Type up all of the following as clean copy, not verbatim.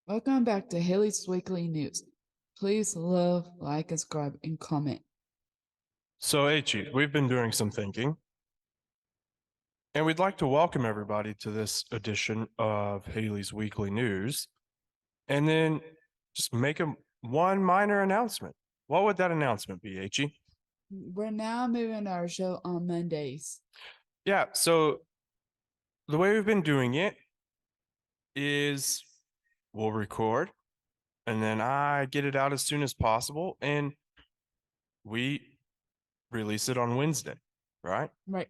Welcome back to Haley's Weekly News. Please love, like, and subscribe, and comment. So, hey, Chief, we've been doing some thinking, and we'd like to welcome everybody to this edition of Haley's Weekly News, and then just make one minor announcement. What would that announcement be, H.E.? We're now moving our show on Mondays. Yeah, so the way we've been doing it is we'll record, and then I get it out as soon as possible, and we release it on Wednesday, right? Right.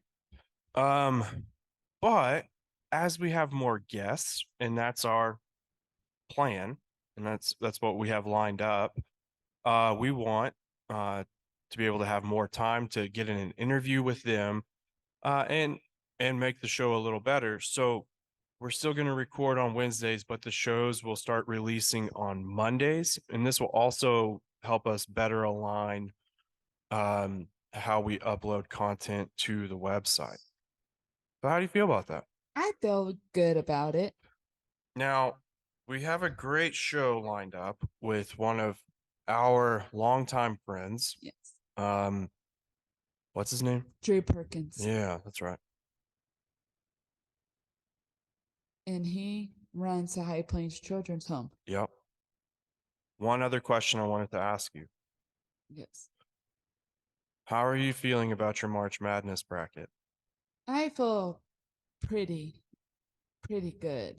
But as we have more guests, and that's our plan, and that's what we have lined up, we want to be able to have more time to get in an interview with them, and make the show a little better. So we're still going to record on Wednesdays, but the shows will start releasing on Mondays, and this will also help us better align how we upload content to the website. So how do you feel about that? I feel good about it. Now, we have a great show lined up with one of our longtime friends. Yes. What's his name? Drew Perkins. Yeah, that's right. And he runs the High Plains Children's Home. Yep. One other question I wanted to ask you. Yes. How are you feeling about your March Madness bracket? I feel pretty good.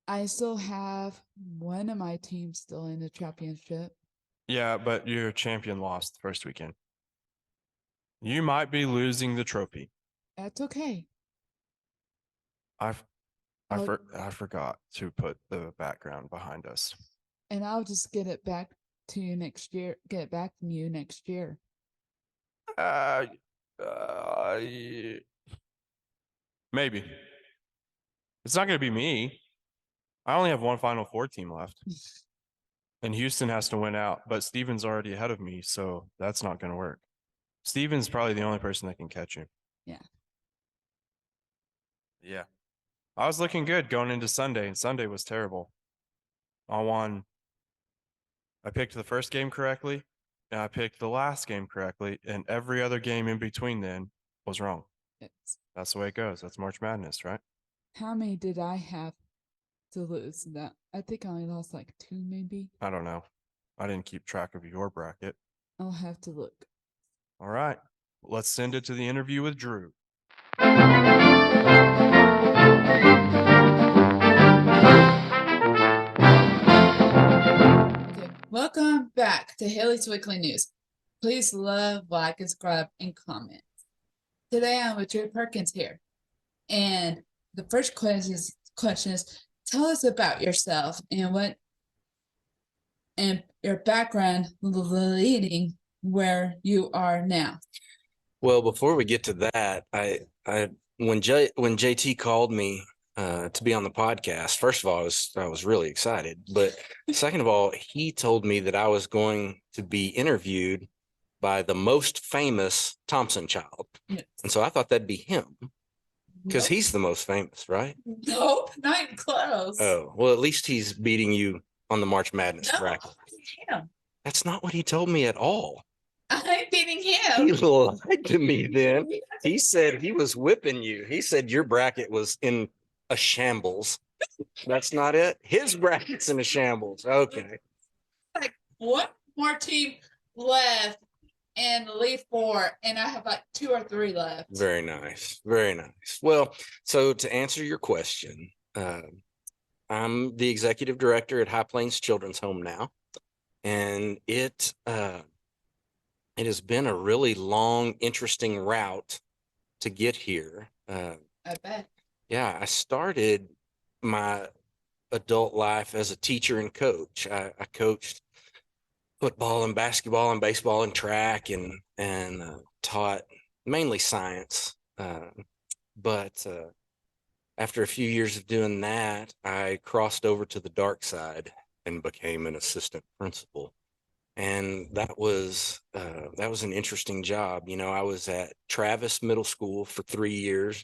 I still have one of my teams still in the championship. Yeah, but your champion lost the first weekend. You might be losing the trophy. That's okay. I forgot to put the background behind us. And I'll just get it back to you next year. Get it back from you next year. Maybe. It's not going to be me. I only have one Final Four team left. And Houston has to win out, but Steven's already ahead of me, so that's not going to work. Steven's probably the only person that can catch you. Yeah. Yeah. I was looking good going into Sunday, and Sunday was terrible. I picked the first game correctly, and I picked the last game correctly, and every other game in between then was wrong. That's the way it goes. That's March Madness, right? How many did I have to lose? That I think I only lost like 2, maybe. I don't know. I didn't keep track of your bracket. I'll have to look. All right. Let's send it to the interview with Drew. Okay. Welcome back to Haley's Weekly News. Please love, like, and subscribe, and comment. Today I'm with Drew Perkins here. And the first question is tell us about yourself and your background leading where you are now. Well, before we get to that, when JT called me to be on the podcast, first of all, I was really excited. But second of all, he told me that I was going to be interviewed by the most famous Thompson child. Yes. And so I thought that'd be him because Nope. he's the most famous, right? Nope, not even close. Oh, well, at least he's beating you on the March Madness bracket. Him. That's not what he told me at all. I'm beating him. He lied to me then. He said he was whipping you. He said your bracket was in a shambles. That's not it. His bracket's in a shambles. Okay. Like one more team left and the lead 4, and I have like 2 or 3 left. Very nice. Very nice. Well, so to answer your question, I'm the executive director at High Plains Children's Home now, and it has been a really long, interesting route to get here. I bet. Yeah, I started my adult life as a teacher and coach. I coached football and basketball and baseball and track and taught mainly science. But after a few years of doing that, I crossed over to the dark side and became an assistant principal. And that was an interesting job. You know, I was at Travis Middle School for 3 years,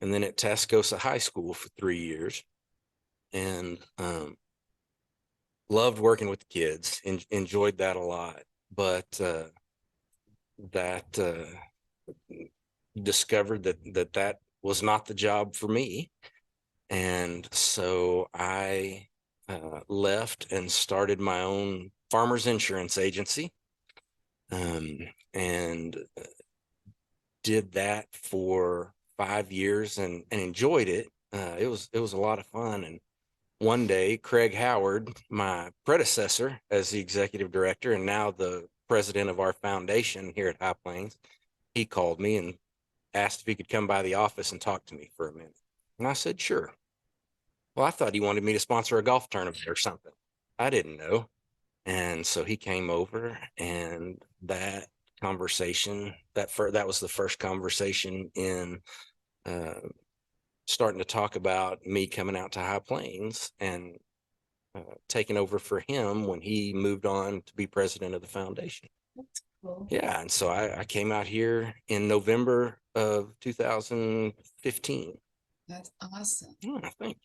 and then at Tascosa High School for 3 years. and loved working with the kids, enjoyed that a lot. But that discovered that was not the job for me. And so I left and started my own farmers insurance agency, and did that for 5 years and enjoyed it. It was a lot of fun. And one day, Craig Howard, my predecessor as the executive director and now the president of our foundation here at High Plains, he called me and asked if he could come by the office and talk to me for a minute. And I said, sure. Well, I thought he wanted me to sponsor a golf tournament or something. I didn't know. And so he came over, and that conversation, that was the first conversation in starting to talk about me coming out to High Plains and taking over for him when he moved on to be president of the foundation. That's cool. Yeah. And so I came out here in November of 2015. That's awesome. I think.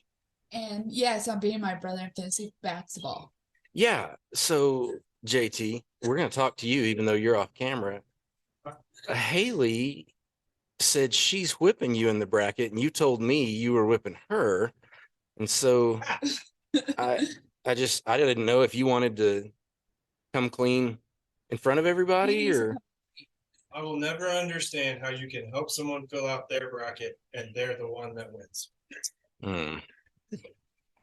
And yes, I'm being my brother in fantasy basketball. Yeah. So JT, we're going to talk to you, even though you're off camera. Haley said she's whipping you in the bracket, and you told me you were whipping her. And so I didn't know if you wanted to come clean in front of everybody, or I will never understand how you can help someone fill out their bracket and they're the one that wins.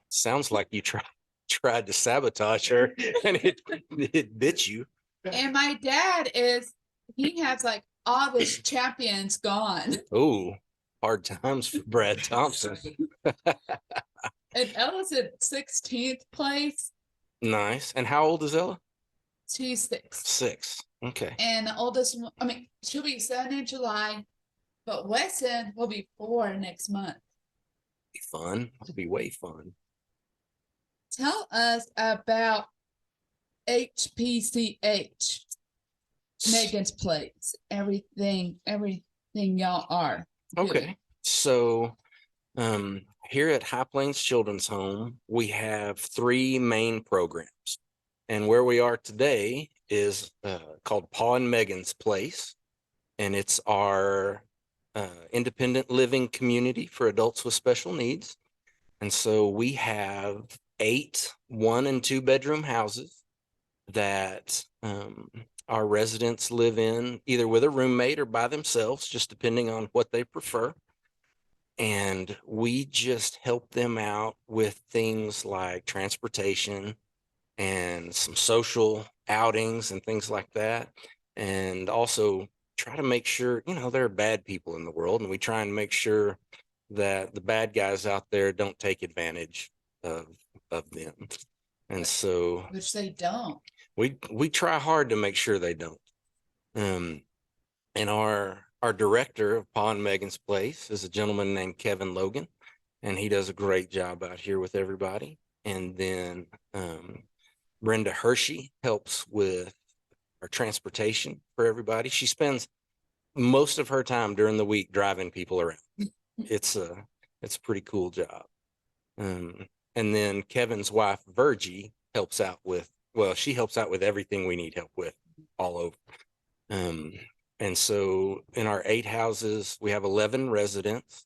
Sounds like you tried to sabotage her and it bit you. And my dad he has like all the champions gone. Oh, hard times for Brad Thompson. And Ella's at 16th place. Nice. And how old is Ella? She's 6. 6. Okay. And the oldest, she'll be 7 in July, but Weston will be 4 next month. Be fun. It'll be way fun. Tell us about HPCH, Megan's Place, everything y'all are doing. Okay. So here at High Plains Children's Home, we have 3 main programs. And where we are today is called Pa and Megan's Place. And it's our independent living community for adults with special needs. And so we have 8 1- and 2-bedroom houses that our residents live in, either with a roommate or by themselves, just depending on what they prefer. And we just help them out with things like transportation and some social outings and things like that. And also try to make sure, there are bad people in the world, and we try and make sure that the bad guys out there don't take advantage of them. And so Which they don't. we try hard to make sure they don't. And our director of Pa and Megan's Place is a gentleman named Kevin Logan, and he does a great job out here with everybody. And then Brenda Hershey helps with our transportation for everybody. She spends most of her time during the week driving people around. It's a pretty cool job. And then Kevin's wife, Virgie, helps out with everything we need help with all over. And so in our 8 houses, we have 11 residents,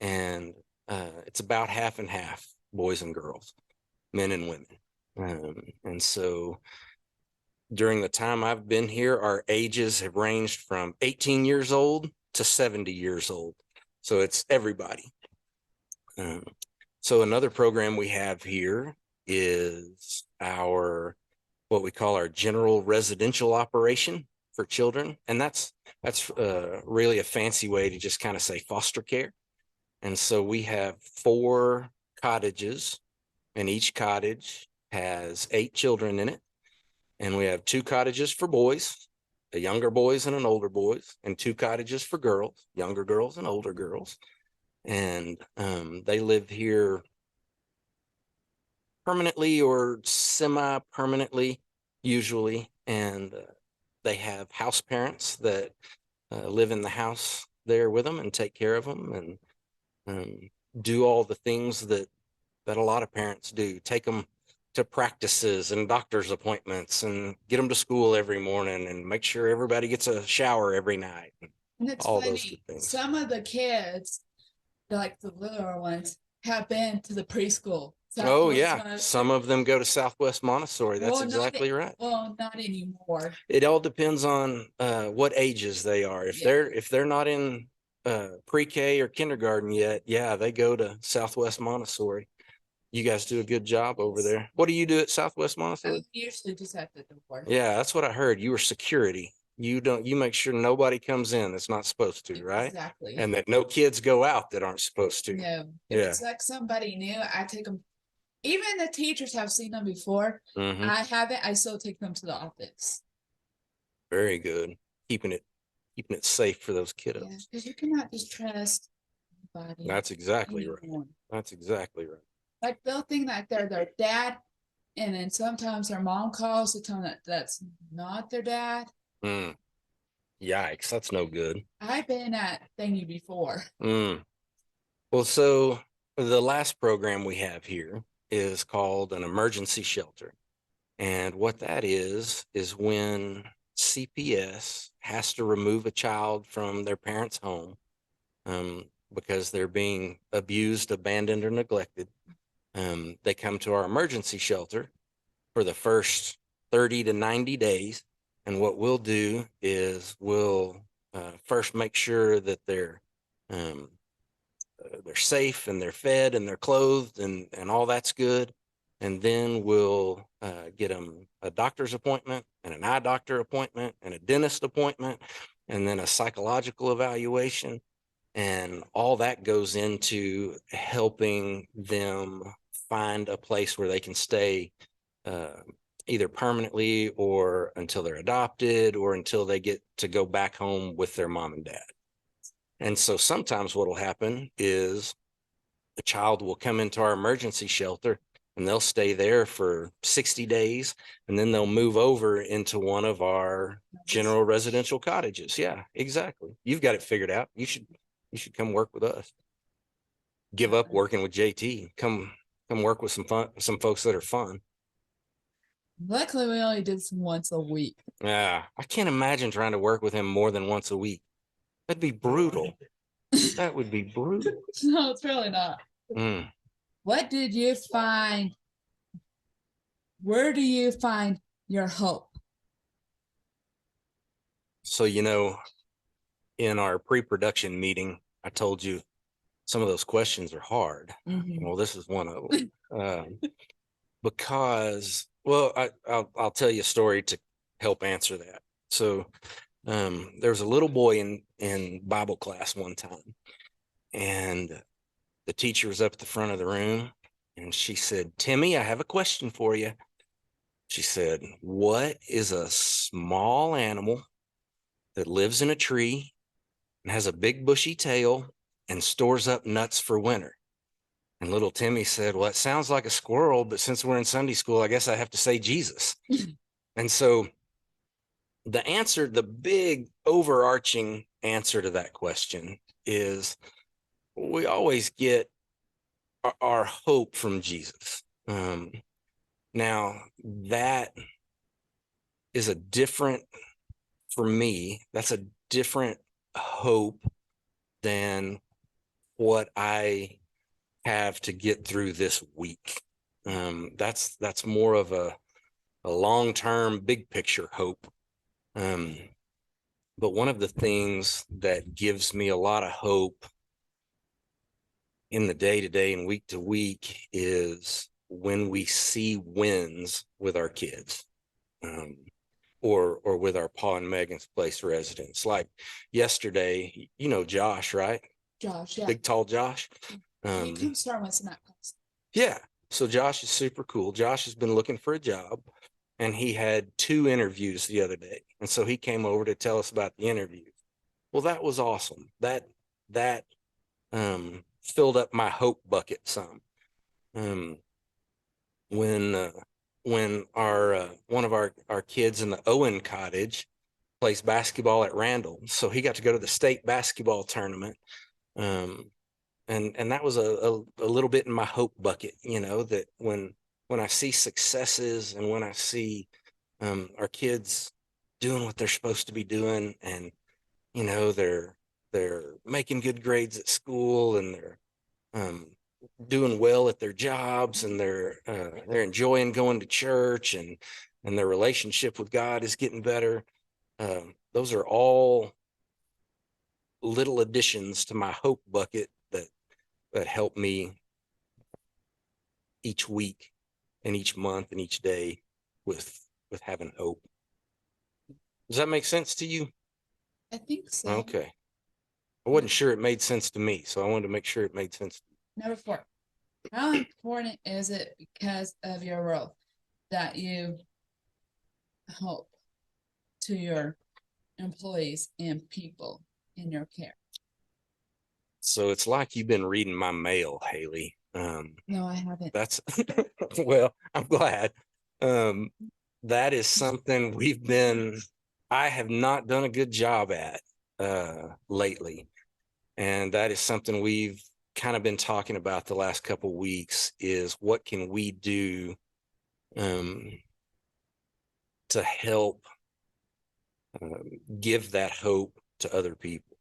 and it's about half and half, boys and girls, men and women. And so during the time I've been here, our ages have ranged from 18 years old to 70 years old. So it's everybody. So another program we have here is what we call our general residential operation for children. And that's really a fancy way to just kind of say foster care. And so we have 4 cottages, and each cottage has 8 children in it. And we have 2 cottages for boys, a younger boys and an older boys, and 2 cottages for girls, younger girls and older girls. And they live here permanently or semi-permanently, usually. And they have house parents that live in the house there with them and take care of them and do all the things that that a lot of parents do. Take them to practices and doctor's appointments and get them to school every morning and make sure everybody gets a shower every night. And it's All funny, those good things. some of the kids, like the littler ones, have been to the preschool. Oh, Southwest yeah. Montessori. Some of them go to Southwest Montessori. That's Well, not exactly right. Well, not anymore. It all depends on what ages they are. If Yeah. they're not in pre-K or kindergarten yet, yeah, they go to Southwest Montessori. You guys do a good job over there. What do you do at Southwest Montessori? Usually just at the door. Yeah, that's what I heard. You were security. You make sure nobody comes in that's not supposed to, right? Exactly. And that no kids go out that aren't supposed to. No, if Yeah. it's like somebody new, I take them. Even the teachers have seen them before. Mhm. I haven't. I still take them to the office. Very good. Keeping it safe for those Yeah, kiddos. because you cannot just trust anybody. That's exactly right. anymore. That's exactly right. Like they'll think that they're their dad, and then sometimes their mom calls to tell them that that's not their dad. Mm. Yikes, that's no good. I've been at thingy before. Mm. Well, so the last program we have here is called an emergency shelter. And what that is when CPS has to remove a child from their parents' home because they're being abused, abandoned, or neglected. They come to our emergency shelter for the first 30 to 90 days. And what we'll do is we'll first make sure that they're safe and they're fed and they're clothed and all that's good. And then we'll get them a doctor's appointment and an eye doctor appointment and a dentist appointment and then a psychological evaluation. And all that goes into helping them find a place where they can stay either permanently or until they're adopted or until they get to go back home with their mom and dad. And so sometimes what will happen is the child will come into our emergency shelter and they'll stay there for 60 days and then they'll move over into one of our general residential cottages. Yeah, exactly. You've got it figured out. You should come work with us. Give up working with JT. Come work with some folks that are fun. Luckily, we only did this once a week. Yeah, I can't imagine trying to work with him more than once a week. That'd be brutal. That would be brutal. No, it's really not. Mm. What did you find? Where do you find your hope? So, in our pre-production meeting, I told you some of those questions are hard. Mhm. Well, this is one of them. Because, well, I'll tell you a story to help answer that. So there was a little boy in Bible class one time, and the teacher was up at the front of the room, and she said, "Timmy, I have a question for you." She said, "What is a small animal that lives in a tree and has a big bushy tail and stores up nuts for winter?" And little Timmy said, "Well, it sounds like a squirrel, but since we're in Sunday school, I guess I have to say Jesus." And so the big overarching answer to that question is we always get our hope from Jesus. Now that is for me, that's a different hope than what I have to get through this week. That's more of a long-term, big picture hope. But one of the things that gives me a lot of hope in the day-to-day and week-to-week is when we see wins with our kids, or with our Pa and Megan's Place residents. Like yesterday, Josh, right? Josh, yeah. Big tall Josh. You can start with that class. Yeah. So Josh is super cool. Josh has been looking for a job and he had 2 interviews the other day. And so he came over to tell us about the interviews. Well, that was awesome. That filled up my hope bucket some. When our one of our kids in the Owen cottage plays basketball at Randall, so he got to go to the state basketball tournament. and that was a little bit in my hope bucket, that when I see successes and when I see our kids doing what they're supposed to be doing, and they're making good grades at school, and they're doing well at their jobs, and they're enjoying going to church, and their relationship with God is getting better. Those are all little additions to my hope bucket that help me each week and each month and each day with having hope. Does that make sense to you? I think so. Okay. I wasn't sure it made sense to me, so I wanted to make sure it made sense. Number 4. How important is it because of your role that you help to your employees and people in your care? So it's like you've been reading my mail, Haley. No, I haven't. That's well, I'm glad. That is something I have not done a good job at lately. And that is something we've kind of been talking about the last couple of weeks, is what can we do to help give that hope to other people.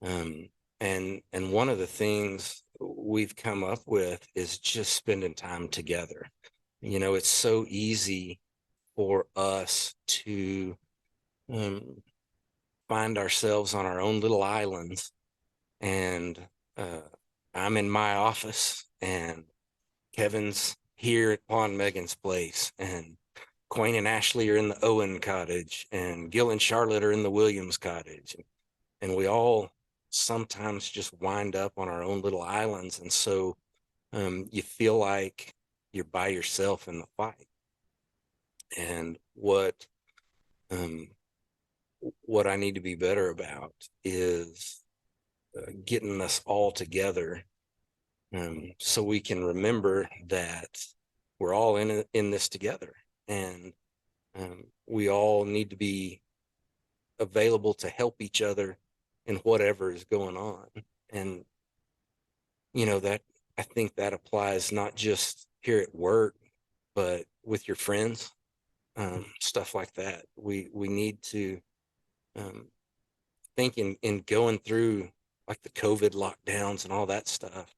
And one of the things we've come up with is just spending time together. It's so easy for us to find ourselves on our own little islands. And I'm in my office, and Kevin's here at Pond Megan's place, and Quayne and Ashley are in the Owen cottage, and Gil and Charlotte are in the Williams cottage. And we all sometimes just wind up on our own little islands. And so you feel like you're by yourself in the fight. And what I need to be better about is getting us all together, so we can remember that we're all in this together, and we all need to be available to help each other in whatever is going on. And that, I think that applies not just here at work, but with your friends, stuff like that. We need to think in going through like the COVID lockdowns and all that stuff.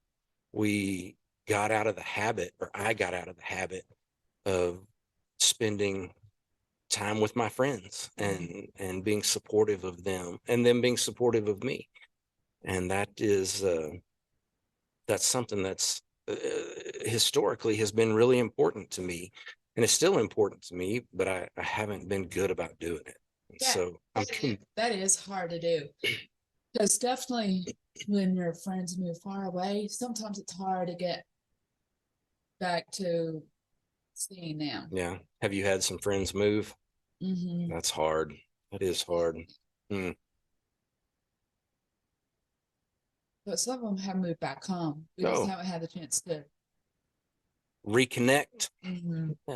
I got out of the habit of spending time with my friends and being supportive of them, and them being supportive of me. And that is that's something that's historically has been really important to me, and it's still important to me, but I haven't been good about doing it. Yeah, So that is hard to do, because definitely when your friends move far away, sometimes it's hard to get back to seeing them. Yeah. Have you had some friends move? Mm-hmm. That's hard. That is hard. But some of them have moved back home. We just haven't had the chance to reconnect. Mm-hmm. Yeah.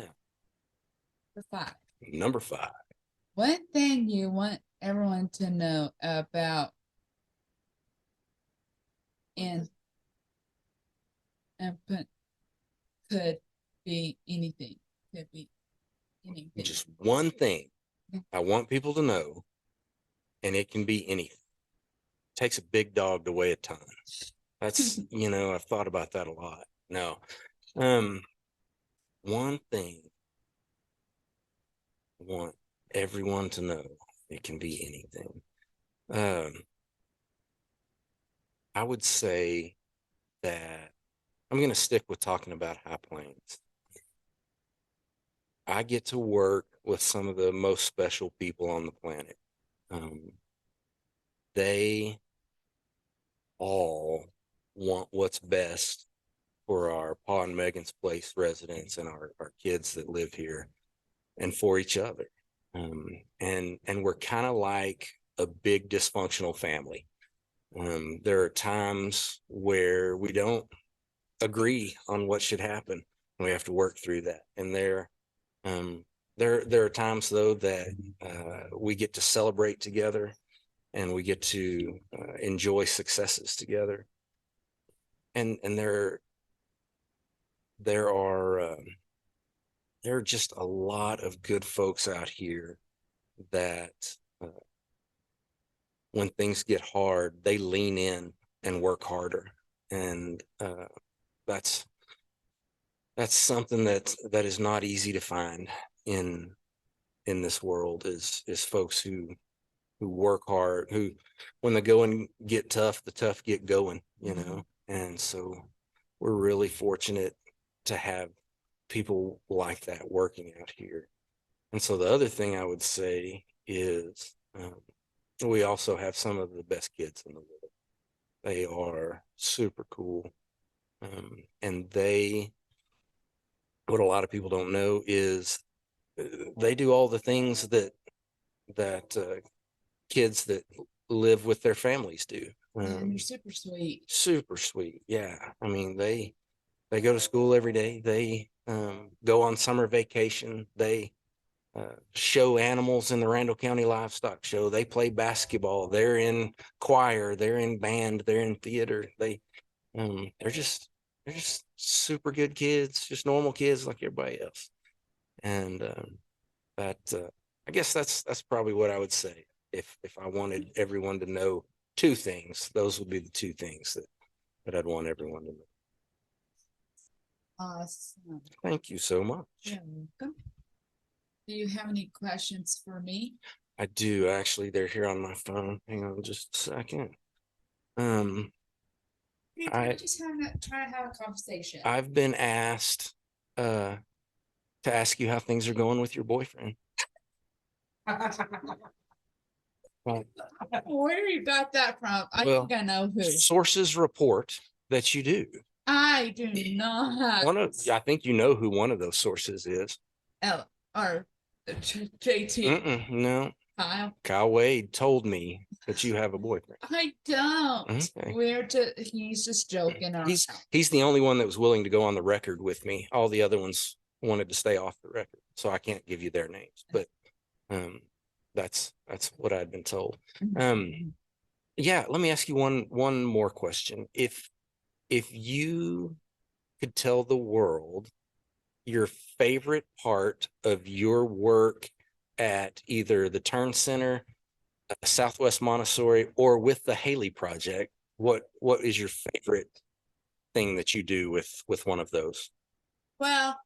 Number 5. One thing you want everyone to know about and could be anything. Could be anything. Just one thing I want people to know, and it can be anything. It takes a big dog to weigh a ton. That's I've thought about that a lot. No. One thing I want everyone to know, it can be anything. I would say that I'm going to stick with talking about High Plains. I get to work with some of the most special people on the planet. They all want what's best for our Pond Megan's Place residents and our kids that live here, and for each other. And we're kind of like a big dysfunctional family. There are times where we don't agree on what should happen, and we have to work through that. And there are times though that we get to celebrate together, and we get to enjoy successes together. and there are just a lot of good folks out here that when things get hard, they lean in and work harder. And that's something that is not easy to find in this world is folks who work hard, who when the going get tough, the tough get going, you know. And so we're really fortunate to have people like that working out here. And so the other thing I would say is we also have some of the best kids in the world. They are super cool. And what a lot of people don't know is they do all the things that kids that live with their families do. And you're super sweet. Super sweet. Yeah. I mean, they go to school every day. They go on summer vacation. They show animals in the Randall County Livestock Show. They play basketball. They're in choir. They're in band. They're in theater. They're just super good kids, just normal kids like everybody else. And I guess that's probably what I would say. If I wanted everyone to know two things, those would be the two things that I'd want everyone to know. Awesome. Thank you so much. You're welcome. Do you have any questions for me? I do actually. They're here on my phone. Hang on just a second. I just try to have a conversation. I've been asked to ask you how things are going with your boyfriend. Where you got that from? I Well, think I know who. Sources report that you do. I do not. I think you know who one of those sources is. Or JT. No. Kyle. Kyle Wade told me that you have a boyfriend. I don't. Okay. He's just joking around. He's the only one that was willing to go on the record with me. All the other ones wanted to stay off the record, so I can't give you their names. But that's what I'd been told. Yeah, let me ask you one more question. If you could tell the world your favorite part of your work at either the Turn Center, Southwest Montessori, or with the Haley Project, what is your favorite thing that you do with one of those? Well,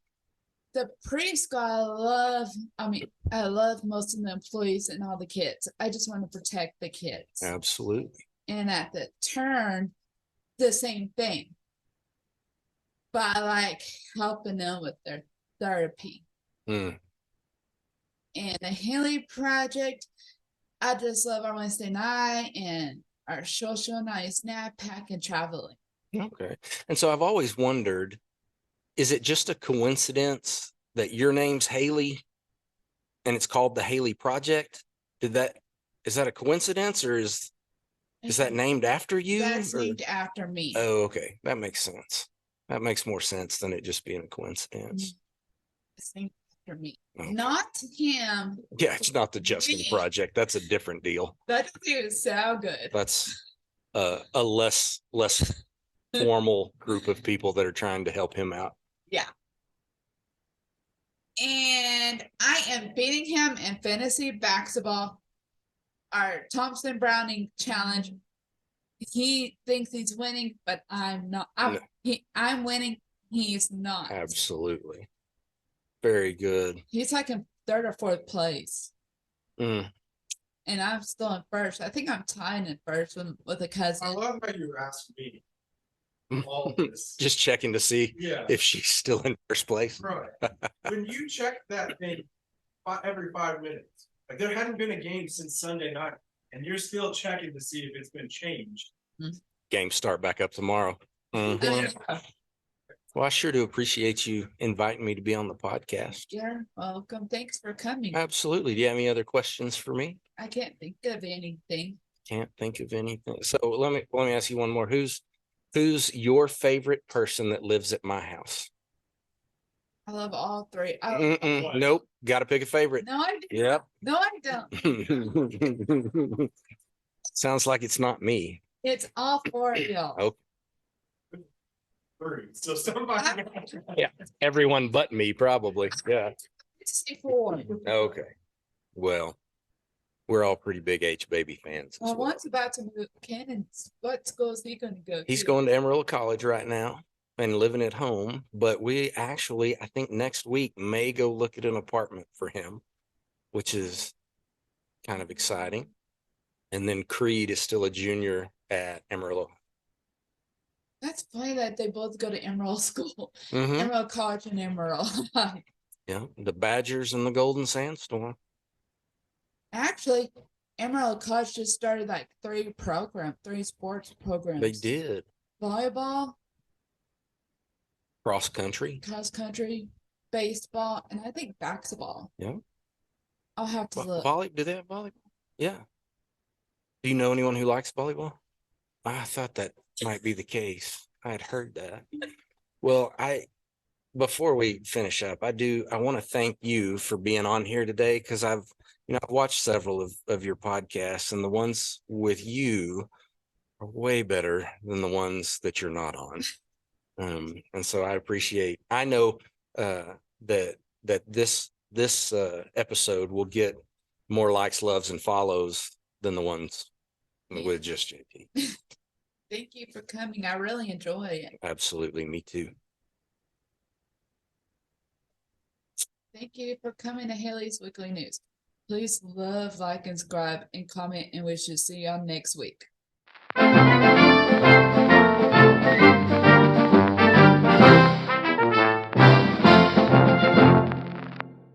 the preschool I love most of the employees and all the kids. I just want to protect the kids. Absolutely. And at the Turn, the same thing. But I like helping them with their therapy. And the Haley Project, I just love our Wednesday night and our social night, snack pack, and traveling. Okay. And so I've always wondered, is it just a coincidence that your name's Haley and it's called the Haley Project? Is that a coincidence, or is that named after you? That's named after me. Oh, okay. That makes sense. That makes more sense than it just being a coincidence. It's named after me. Okay. Not him. Yeah, it's not the Justin Project. That's a different deal. That doesn't even sound good. That's a less formal group of people that are trying to help him out. Yeah. And I am beating him in fantasy basketball, our Thompson Browning challenge. He thinks he's winning, but I'm not. I'm winning. He's not. Absolutely. Very good. He's like in third or fourth place. And I'm still in first. I think I'm tying in first with a cousin. I love how you asked me all this. Just checking to see Yeah. if she's still in first place. Right. When you check that thing every 5 minutes, like there hadn't been a game since Sunday night, and you're still checking to see if it's been changed. Games start back up tomorrow. Well, I sure do appreciate you inviting me to be on the podcast. You're welcome. Thanks for coming. Absolutely. Do you have any other questions for me? I can't think of anything. Can't think of anything. So let me ask you one more. Who's your favorite person that lives at my house? I love all three. Nope. Got to pick a favorite. No, I don't. Yep. No, I don't. Sounds like it's not me. It's all four of y'all. Okay. 3. So somebody. Yeah. Everyone but me, probably. Yeah. 64. Okay. Well, we're all pretty big H baby fans. as Well, well. one's about to move. Cannon's, what school is he going to go He's to? going to Amarillo College right now and living at home. But we actually, I think next week may go look at an apartment for him, which is kind of exciting. And then Creed is still a junior at Amarillo. That's funny that they both go to Emerald School, Mhm. Emerald College, and Emerald High. Yeah, the Badgers and the Golden Sandstorm. Actually, Emerald College just started like 3 sports programs. They did Volleyball, cross country. cross country, baseball, and I think basketball. Yeah. I'll have to look. Volley? Do they have volleyball? Yeah. Do you know anyone who likes volleyball? I thought that might be the case. I had heard that. Well, before we finish up, I want to thank you for being on here today because I've watched several of your podcasts, and the ones with you are way better than the ones that you're not on. And so I know that this episode will get more likes, loves, and follows than the ones with just JT. Thank you for coming. I really enjoy it. Absolutely, me too. Thank you for coming to Haley's Weekly News. Please love, like, and subscribe, and comment, and we should see y'all next week.